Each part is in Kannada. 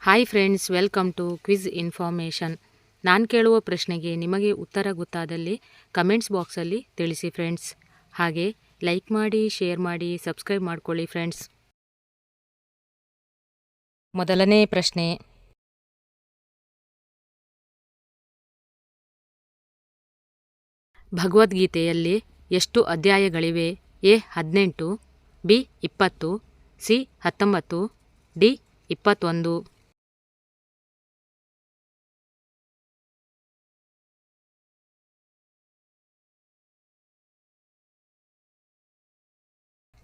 Hi friends, welcome to quiz information. ನಾನು ಕೇಳುವ ಪ್ರಶ್ನೆಗೆ ನಿಮಗೆ ಉತ್ತರ ಗೊತ್ತಾದಲ್ಲಿ ಕಮೆಂಟ್ಸ್ ಬಾಕ್ಸಲ್ಲಿ ತಿಳಿಸಿ ಫ್ರೆಂಡ್ಸ್. ಹಾಗೆ ಲೈಕ್ ಮಾಡಿ, ಶೇರ್ ಮಾಡಿ, ಸಬ್ಸ್ಕ್ರೈಬ್ ಮಾಡ್ಕೊಳ್ಳಿ ಫ್ರೆಂಡ್ಸ್. ಮೊದಲನೇ ಪ್ರಶ್ನೆ, ಭಗವದ್ಗೀತೆಯಲ್ಲಿ ಎಷ್ಟು ಅಧ್ಯಾಯಗಳಿವೆ? A 18, B 20, C 19, D 21.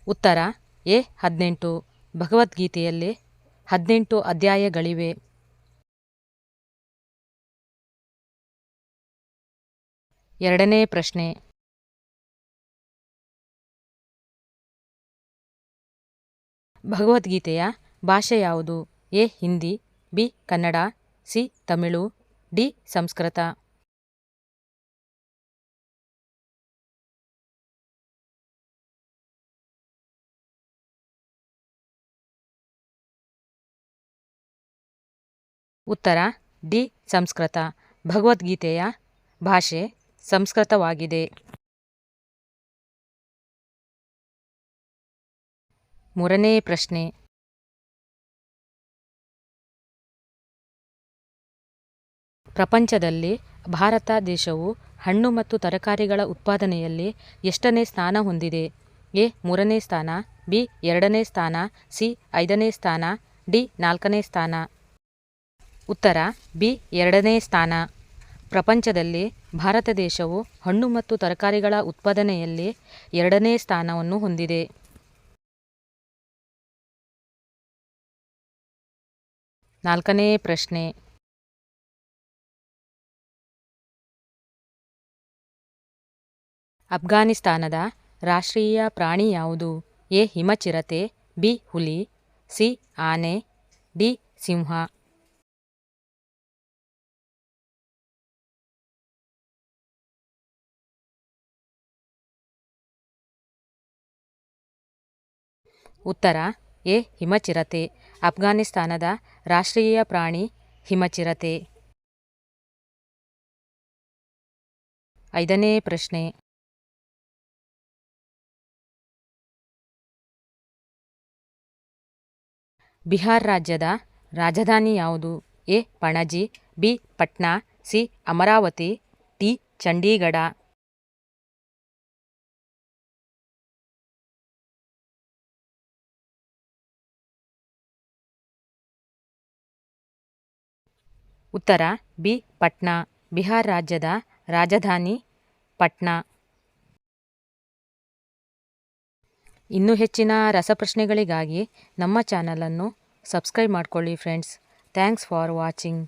ಉತ್ತರ ಎ 18. ಭಗವದ್ಗೀತೆಯಲ್ಲಿ 18 ಅಧ್ಯಾಯಗಳಿವೆ. ಎರಡನೇ ಪ್ರಶ್ನೆ, ಭಗವದ್ಗೀತೆಯ ಭಾಷೆ ಯಾವುದು? A Hindi, B Kannada, C Tamil, D Sanskrit. ಉತ್ತರ ಡಿ ಸಂಸ್ಕೃತ. ಭಗವದ್ಗೀತೆಯ ಭಾಷೆ ಸಂಸ್ಕೃತವಾಗಿದೆ. ಮೂರನೇ ಪ್ರಶ್ನೆ, ಪ್ರಪಂಚದಲ್ಲಿ ಭಾರತ ದೇಶವು ಹಣ್ಣು ಮತ್ತು ತರಕಾರಿಗಳ ಉತ್ಪಾದನೆಯಲ್ಲಿ ಎಷ್ಟನೇ ಸ್ಥಾನ ಹೊಂದಿದೆ? ಎ 3ನೇ ಸ್ಥಾನ, ಬಿ 2ನೇ ಸ್ಥಾನ, ಸಿ 5ನೇ ಸ್ಥಾನ, ಡಿ 4ನೇ ಸ್ಥಾನ. ಉತ್ತರ ಬಿ 2ನೇ ಸ್ಥಾನ. ಪ್ರಪಂಚದಲ್ಲಿ ಭಾರತ ದೇಶವು ಹಣ್ಣು ಮತ್ತು ತರಕಾರಿಗಳ ಉತ್ಪಾದನೆಯಲ್ಲಿ 2ನೇ ಸ್ಥಾನವನ್ನು ಹೊಂದಿದೆ. ನಾಲ್ಕನೇ ಪ್ರಶ್ನೆ, ಅಫ್ಘಾನಿಸ್ತಾನದ ರಾಷ್ಟ್ರೀಯ ಪ್ರಾಣಿ ಯಾವುದು? ಎ ಹಿಮಚಿರತೆ, ಬಿ ಹುಲಿ, ಸಿ ಆನೆ, ಡಿ ಸಿಂಹ. ಉತ್ತರ ಎ ಹಿಮಚಿರತೆ. ಅಫ್ಘಾನಿಸ್ತಾನದ ರಾಷ್ಟ್ರೀಯ ಪ್ರಾಣಿ ಹಿಮಚಿರತೆ. ಐದನೇ ಪ್ರಶ್ನೆ, ಬಿಹಾರ್ ರಾಜ್ಯದ ರಾಜಧಾನಿ ಯಾವುದು? A Panaji, B Patna, C Amaravati, D Chandigarh. ಉತ್ತರ ಬಿ ಪಟ್ನಾ. ಬಿಹಾರ್ ರಾಜ್ಯದ ರಾಜಧಾನಿ ಪಟ್ನಾ. ಇನ್ನೂ ಹೆಚ್ಚಿನ ರಸಪ್ರಶ್ನೆಗಳಿಗಾಗಿ ನಮ್ಮ ಚಾನಲನ್ನು ಸಬ್ಸ್ಕ್ರೈಬ್ ಮಾಡ್ಕೊಳ್ಳಿ ಫ್ರೆಂಡ್ಸ್. Thanks for watching.